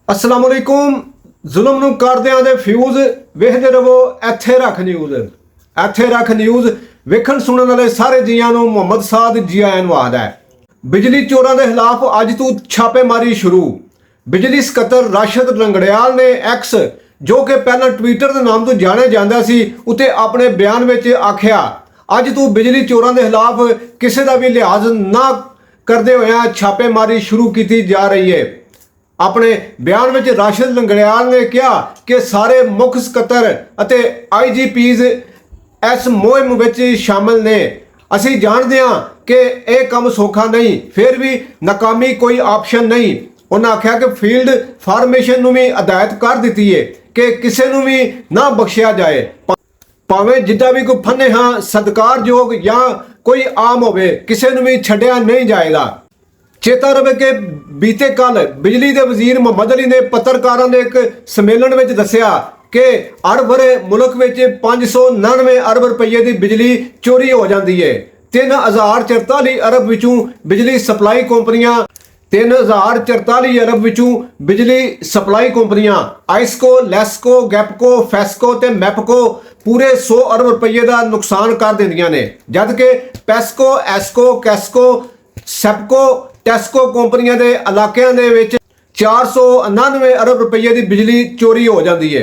अस्सलाम वालेकुम। जुल्म नूं करदिआं दे फ्यूज वेखदे रहो ਇੱਥੇ ਰੱਖ ਨਿਊਜ਼। ਇੱਥੇ ਰੱਖ ਨਿਊਜ਼ ਵੇਖਣ ਸੁਣਨ ਵਾਲੇ ਸਾਰੇ ਜੀਆਂ ਨੂੰ ਮੁਹੰਮਦ ਸਾਦ ਜੀ ਆਇਆਂ ਨੂੰ ਆਖਦਾ ਹੈ। ਬਿਜਲੀ ਚੋਰਾਂ ਦੇ ਖਿਲਾਫ ਅੱਜ ਤੋਂ ਛਾਪੇਮਾਰੀ ਸ਼ੁਰੂ। ਬਿਜਲੀ ਸਕੱਤਰ ਰਾਸ਼ਦ ਲੰਗੜਿਆਲ ਨੇ ਐਕਸ ਜੋ ਕਿ ਪਹਿਲਾਂ ਟਵਿੱਟਰ ਦੇ ਨਾਮ ਤੋਂ ਜਾਣਿਆ ਜਾਂਦਾ ਸੀ ਉਤੇ ਆਪਣੇ ਬਿਆਨ ਵਿੱਚ ਆਖਿਆ ਅੱਜ ਤੋਂ ਬਿਜਲੀ ਚੋਰਾਂ ਦੇ ਖਿਲਾਫ ਕਿਸੇ ਦਾ ਵੀ ਲਿਹਾਜ਼ ਨਾ ਕਰਦੇ ਹੋਇਆ ਛਾਪੇਮਾਰੀ ਸ਼ੁਰੂ ਕੀਤੀ ਜਾ ਰਹੀ ਹੈ। अपने बयान में राशिद लंगड़ियाल ने कहा कि सारे मुख सकत्तर अते IGPs इस मुहिम में शामिल ने। असी जानते हैं कि यह काम सौखा नहीं, फिर भी नाकामी कोई ऑप्शन नहीं। उन्हें आख्या कि फील्ड फार्मेशन नूं भी हदायत कर दी है कि किसी नूं भी ना बख्शिया जाए, भावें जिद्दां भी कोई फन्ने हाँ सत्कारयोग या कोई आम होवे, किसी नूं भी छड्डिया नहीं जाएगा। चेता रहे कि बीते कल बिजली के वजीर मुहम्मद अली ने पत्रकारों के एक सम्मेलन में दसिया कि हर वरे मुल्क में 599 अरब रुपये की बिजली चोरी हो जाती है। 3044 अरब विचों बिजली सप्लाई कंपनियां 3044 अरब विचों बिजली सप्लाई कंपनियां आइसको, लैसको, गैपको, फैसको ते मैपको पूरे 100 अरब रुपये का नुकसान कर देंदियां ने, जबकि पैसको, एसको, कैसको, सैपको, टैस्को कंपनियां दे इलाकों दे विच 499 अरब रुपये की बिजली चोरी हो जाती है।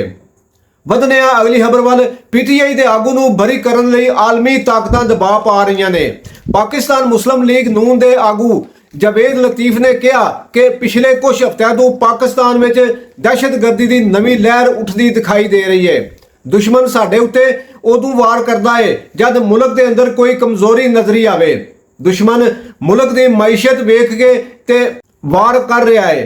वधने अगली खबर वाल PTI के आगू नूं बरी करन लई आलमी ताकतां दबाव पा रही ने। पाकिस्तान मुस्लिम लीग नून के आगू जावेद लतीफ ने कहा कि पिछले कुछ हफ्तों तो पाकिस्तान में दहशतगर्दी की नवी लहर उठती दिखाई दे रही है। दुश्मन साडे उत्ते उदों वार करता है जब मुल्क के अंदर कोई कमजोरी नजरी आवे। दुश्मन मुल्क की मैशत वेख के ते वार कर रहा है।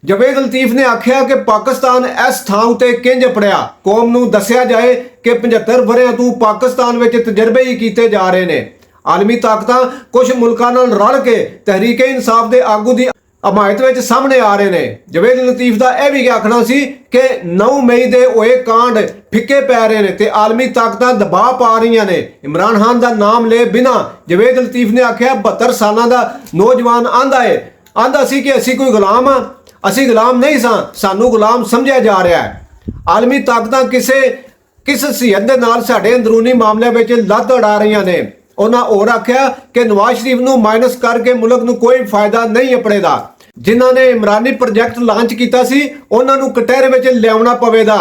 जावेद लतीफ ने आख्या कि पाकिस्तान इस थां उत्ते किंज अपड़िया, कौम नूं दस्सिया जाए कि 75 वरियां तो पाकिस्तान में तजर्बे ही किए जा रहे हैं। आलमी ताकतां कुछ मुल्कां नाल रल के तहरीक इंसाफ के आगू की हमायत में सामने आ रहे हैं। जावेद लतीफ का यह भी आखना सी कि 9 मई के होए कांड फिक्के पै रहे हैं तो आलमी ताकतां दबाव पा रही ने। इमरान खान का नाम ले बिना जावेद लतीफ ने आख्या 72 साल का नौजवान आंदा सी कि असी कोई गुलाम हाँ, असी गुलाम नहीं सानू गुलाम समझा जा रहा है। आलमी ताकतां किस हैसियत के नाल साडे अंदरूनी मामलों में लत अड़ा रही ने। उन्होंने और आख्या कि नवाज शरीफ नूं माइनस करके मुल्क नूं कोई फायदा नहीं अपड़ेगा। जिन्हां ने इमरानी प्रोजैक्ट लॉन्च किया सी उन्हां नूं कटहरे में लियावना पवेगा।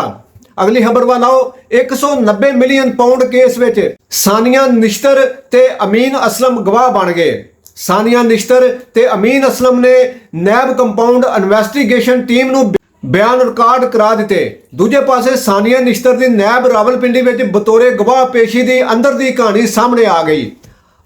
अगली खबर वाल आओ 190 मिलियन पाउंड केस में सानिया निश्तर ते अमीन असलम गवाह बन गए। सानिया निश्तर ते अमीन असलम ने नैब कंपाउंड इन्वेस्टिगेशन टीम नूं बयान रिकॉर्ड करा दिते। दूजे पासे सानिया निश्तर की नैब रावलपिंडी में बतौरे गवाह पेशी की अंदर की कहानी सामने आ गई।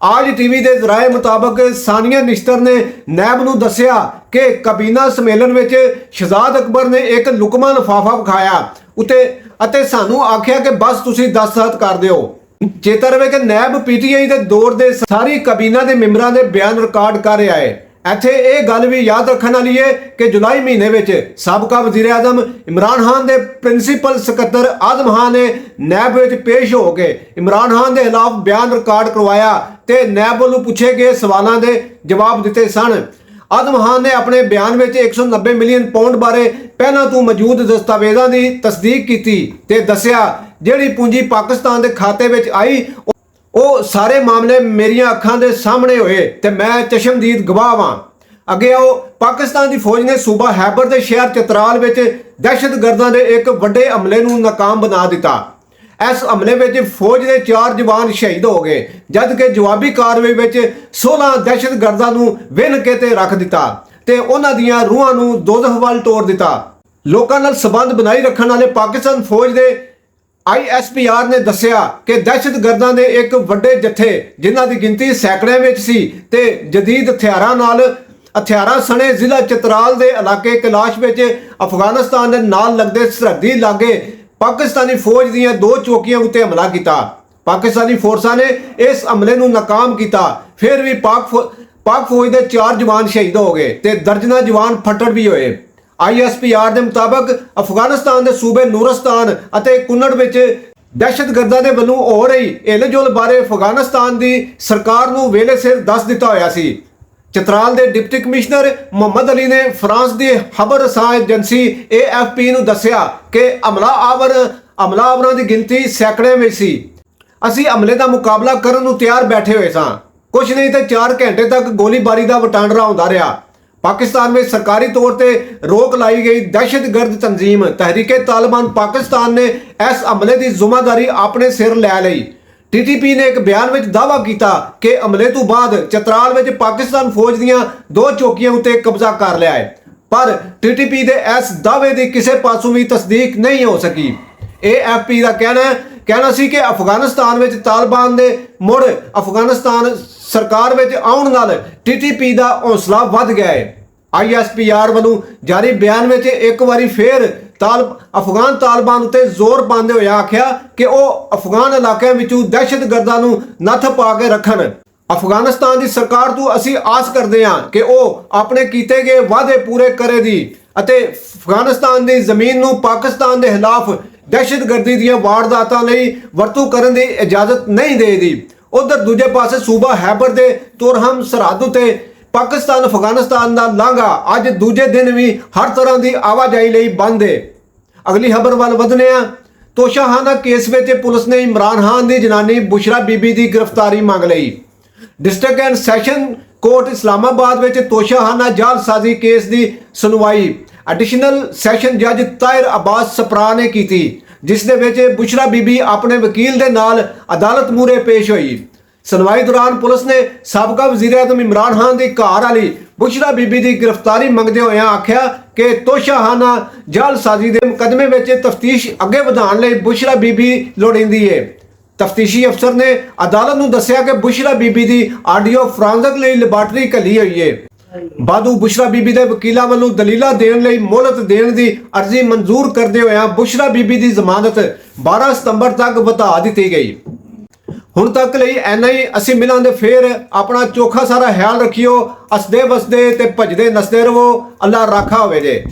आज टीवी के जराए मुताबक सानिया निश्तर ने नैब नूं दस्सिया कि कबीना सम्मेलन में शहजाद अकबर ने एक लुकमा लिफाफा विखाया उते अते सानू आख्या कि बस तुसी दस्तखत कर दिओ। चेता रहे कि नैब PTI के दौर के सारी कबीना के मैंबरां के बयान रिकॉर्ड कर रहा है। ਇੱਥੇ ਇਹ ਗੱਲ भी याद रखने वाली है कि जुलाई महीने में साबका वजीर आजम इमरान खान के प्रिंसीपल सकत्तर आजम खान ने नैब में पेश होकर इमरान खान के खिलाफ बयान रिकॉर्ड करवाया तो नैब वालों पूछे गए सवालों के जवाब दिते सन। आजम खान ने अपने बयान में 190 मिलियन पाउंड बारे पहला तो मौजूद दस्तावेज़ों की तस्दीक की ते दस्सिया जिहड़ी पूंजी पाकिस्तान के खाते में आई वो सारे मामले मेरिया अखां दे सामने होए ते मैं चशमदीद गवाह हाँ। अगे आओ पाकिस्तान की फौज ने सूबा हैबर के शहर चतराल में दहशतगर्दां दे एक वड्डे हमले नूं नाकाम बना दिता। इस हमले में फौज के 4 जवान शहीद हो गए जबकि जवाबी कार्रवाई में 16 दहशतगर्दां नूं विन के ते रख दिता ते उन्हां दियां रूहां नूं दोज़ख वल तोड़ दिता। लोकां नाल संबंध बनाई रखण वाले पाकिस्तान फौज के ISPR ने दस्सिया कि दहशतगर्दां दे एक वड्डे जत्थे जिन्हां दी गिनती सैकड़ियां विच सी ते जदीद हथियारां सने जिला चतराल के इलाके कैलाश में अफगानिस्तान के नाल लगदे सरहदी लागे पाकिस्तानी फौज दीयां 2 चौकियां उत्ते हमला किया। पाकिस्तानी फोर्सां ने इस हमले नूं नाकाम किया, फिर भी पाक फौज के 4 जवान शहीद हो गए ते दर्जनां जवान फट्टड़ भी होए। ISPR के मुताबक अफगानिस्तान के सूबे नूरस्तान अते कुन्नड़ में दहशतगर्दां दे वल्लों हो रही हिलजुल बारे अफगानिस्तान की सरकार नूं वेले सिर दस दिता होया सी। ਚਤਰਾਲ ਦੇ ਡਿਪਟੀ ਕਮਿਸ਼ਨਰ ਮੁਹੰਮਦ ਅਲੀ ਨੇ ਫਰਾਂਸ ਦੀ ਖਬਰ ਰਸਾਂ ਏਜੰਸੀ AFP ਨੂੰ ਦੱਸਿਆ ਕਿ ਹਮਲਾਵਰਾਂ ਦੀ ਗਿਣਤੀ ਸੈਂਕੜੇ ਵਿੱਚ ਸੀ। ਅਸੀਂ ਹਮਲੇ ਦਾ ਮੁਕਾਬਲਾ ਕਰਨ ਨੂੰ ਤਿਆਰ ਬੈਠੇ ਹੋਏ ਸਾਂ। ਕੁਝ ਨਹੀਂ ਤੇ 4 ਘੰਟੇ ਤੱਕ ਗੋਲੀਬਾਰੀ ਦਾ ਵਟਾਂਦਰਾ ਹੁੰਦਾ ਰਿਹਾ। ਪਾਕਿਸਤਾਨ ਵਿੱਚ ਸਰਕਾਰੀ ਤੌਰ ਤੇ ਰੋਕ ਲਾਈ ਗਈ ਦਹਿਸ਼ਤਗਰਦ ਤੰਜ਼ੀਮ ਤਹਿਰੀਕੇ ਤਾਲਿਬਾਨ ਪਾਕਿਸਤਾਨ ਨੇ ਇਸ ਹਮਲੇ ਦੀ ਜ਼ਿੰਮੇਵਾਰੀ ਆਪਣੇ ਸਿਰ ਲੈ ਲਈ। TTP ਨੇ ਇੱਕ ਬਿਆਨ ਵਿੱਚ ਦਾਅਵਾ ਕੀਤਾ ਕਿ ਹਮਲੇ ਤੋਂ ਬਾਅਦ ਚਤਰਾਲ ਵਿੱਚ ਪਾਕਿਸਤਾਨ ਫੌਜ ਦੀਆਂ 2 ਚੌਕੀਆਂ ਉੱਤੇ ਕਬਜ਼ਾ ਕਰ ਲਿਆ ਹੈ, ਪਰ TTP ਦੇ ਇਸ ਦਾਅਵੇ ਦੀ ਕਿਸੇ ਪਾਸੋਂ ਵੀ ਤਸਦੀਕ ਨਹੀਂ ਹੋ ਸਕੀ। AFP ਦਾ ਕਹਿਣਾ ਸੀ ਕਿ ਅਫਗਾਨਿਸਤਾਨ ਵਿੱਚ ਤਾਲਿਬਾਨ ਦੇ ਮੁੜ ਅਫਗਾਨਿਸਤਾਨ ਸਰਕਾਰ ਵਿੱਚ ਆਉਣ ਨਾਲ TTP ਦਾ ਹੌਸਲਾ ਵੱਧ ਗਿਆ ਹੈ। ISPR ਵੱਲੋਂ ਜਾਰੀ ਬਿਆਨ ਵਿੱਚ ਇੱਕ ਵਾਰੀ ਫੇਰ ਅਫਗਾਨ ਤਾਲਿਬਾਨ ਉੱਤੇ ਜ਼ੋਰ ਪਾਉਂਦੇ ਹੋਏ ਆਖਿਆ ਕਿ ਉਹ ਅਫਗਾਨ ਇਲਾਕਿਆਂ ਵਿੱਚੋਂ ਦਹਿਸ਼ਤਗਰਦਾਂ ਨੂੰ ਨੱਥ ਪਾ ਕੇ ਰੱਖਣ। ਅਫਗਾਨਿਸਤਾਨ ਦੀ ਸਰਕਾਰ ਤੋਂ ਅਸੀਂ ਆਸ ਕਰਦੇ ਹਾਂ ਕਿ ਉਹ ਆਪਣੇ ਕੀਤੇ ਗਏ ਵਾਅਦੇ ਪੂਰੇ ਕਰੇਗੀ ਅਤੇ ਅਫਗਾਨਿਸਤਾਨ ਦੀ ਜ਼ਮੀਨ ਨੂੰ ਪਾਕਿਸਤਾਨ ਦੇ ਖਿਲਾਫ ਦਹਿਸ਼ਤਗਰਦੀ ਦੀਆਂ ਵਾਰਦਾਤਾਂ ਲਈ ਵਰਤੋਂ ਕਰਨ ਦੀ ਇਜਾਜ਼ਤ ਨਹੀਂ ਦੇਗੀ। ਉਧਰ ਦੂਜੇ ਪਾਸੇ ਸੂਬਾ ਹੈਬਰ ਦੇ ਤੁਰਹਮ ਸਰਹੱਦ ਉੱਤੇ ਪਾਕਿਸਤਾਨ ਅਫਗਾਨਿਸਤਾਨ ਦਾ ਲਾਂਘਾ ਅੱਜ ਦੂਜੇ ਦਿਨ ਵੀ ਹਰ ਤਰ੍ਹਾਂ ਦੀ ਆਵਾਜਾਈ ਲਈ ਬੰਦ ਹੈ। ਅਗਲੀ ਖਬਰ ਵੱਲ ਵਧਦੇ ਹਾਂ। ਤੋਸ਼ਾਖਾਨਾ ਕੇਸ ਵਿੱਚ ਪੁਲਿਸ ਨੇ ਇਮਰਾਨ ਖਾਨ ਦੀ ਜਨਾਨੀ ਬੁਸ਼ਰਾ ਬੀਬੀ ਦੀ ਗ੍ਰਿਫਤਾਰੀ ਮੰਗ ਲਈ। District and session court Islamabad ਵਿੱਚ ਤੋਸ਼ਾਖਾਨਾ ਜਾਲਸਾਜ਼ੀ ਕੇਸ ਦੀ ਸੁਣਵਾਈ ਐਡੀਸ਼ਨਲ ਸੈਸ਼ਨ ਜੱਜ ਤਾਹਿਰ ਅਬਾਸ ਸਪਰਾ ਨੇ ਕੀਤੀ, ਜਿਸ ਦੇ ਵਿੱਚ ਬੁਸ਼ਰਾ ਬੀਬੀ ਆਪਣੇ ਵਕੀਲ ਦੇ ਨਾਲ ਅਦਾਲਤ ਮੂਹਰੇ ਪੇਸ਼ ਹੋਈ। ਸੁਣਵਾਈ ਦੌਰਾਨ ਪੁਲਿਸ ਨੇ ਸਾਬਕਾ ਵਜ਼ੀਰ ਆਜ਼ਮ ਇਮਰਾਨ ਖਾਨ ਦੀ ਘਰ ਵਾਲੀ ਬੁਸ਼ਰਾ ਬੀਬੀ ਦੀ ਗ੍ਰਿਫਤਾਰੀ ਮੰਗਦੇ ਹੋਏ ਆਖਿਆ ਕਿ ਤੋਸ਼ਾਖਾਨਾ ਜਾਲਸਾਜ਼ੀ ਦੇ ਮੁਕੱਦਮੇ ਵਿੱਚ ਤਫਤੀਸ਼ ਅੱਗੇ ਵਧਾਉਣ ਲਈ ਬੁਸ਼ਰਾ ਬੀਬੀ ਲੋੜੀਂਦੀ ਹੈ। ਤਫਤੀਸ਼ੀ ਅਫਸਰ ਨੇ ਅਦਾਲਤ ਨੂੰ ਦੱਸਿਆ ਕਿ ਬੁਸ਼ਰਾ ਬੀਬੀ ਦੀ ਆਡੀਓ ਫੋਰੈਂਸਿਕ ਲਈ ਲੈਬਾਰਟਰੀ ਘੱਲੀ ਹੋਈ ਹੈ। ਬਾਦੂ ਬੁਸ਼ਰਾ ਬੀਬੀ ਦੇ ਵਕੀਲਾਂ ਵੱਲੋਂ ਦਲੀਲਾਂ ਦੇਣ ਲਈ ਮੋਹਲਤ ਦੇਣ ਦੀ ਅਰਜ਼ੀ ਮਨਜ਼ੂਰ ਕਰਦੇ ਹੋਏ ਬੁਸ਼ਰਾ ਬੀਬੀ ਦੀ ਜ਼ਮਾਨਤ 12 ਸਤੰਬਰ ਤੱਕ ਵਧਾ ਦਿੱਤੀ ਗਈ। ਹੁਣ ਤੱਕ ਲਈ ਇੰਨਾ ਹੀ। ਅਸੀਂ ਮਿਲਾਂਗੇ ਫੇਰ। ਆਪਣਾ ਚੋਖਾ ਸਾਰਾ ਖਿਆਲ ਰੱਖਿਓ। ਹੱਸਦੇ ਵਸਦੇ ਤੇ ਭੱਜਦੇ ਨੱਸਦੇ ਰਹੋ। ਅੱਲਾ ਰਾਖਾ ਹੋਵੇ ਜੇ।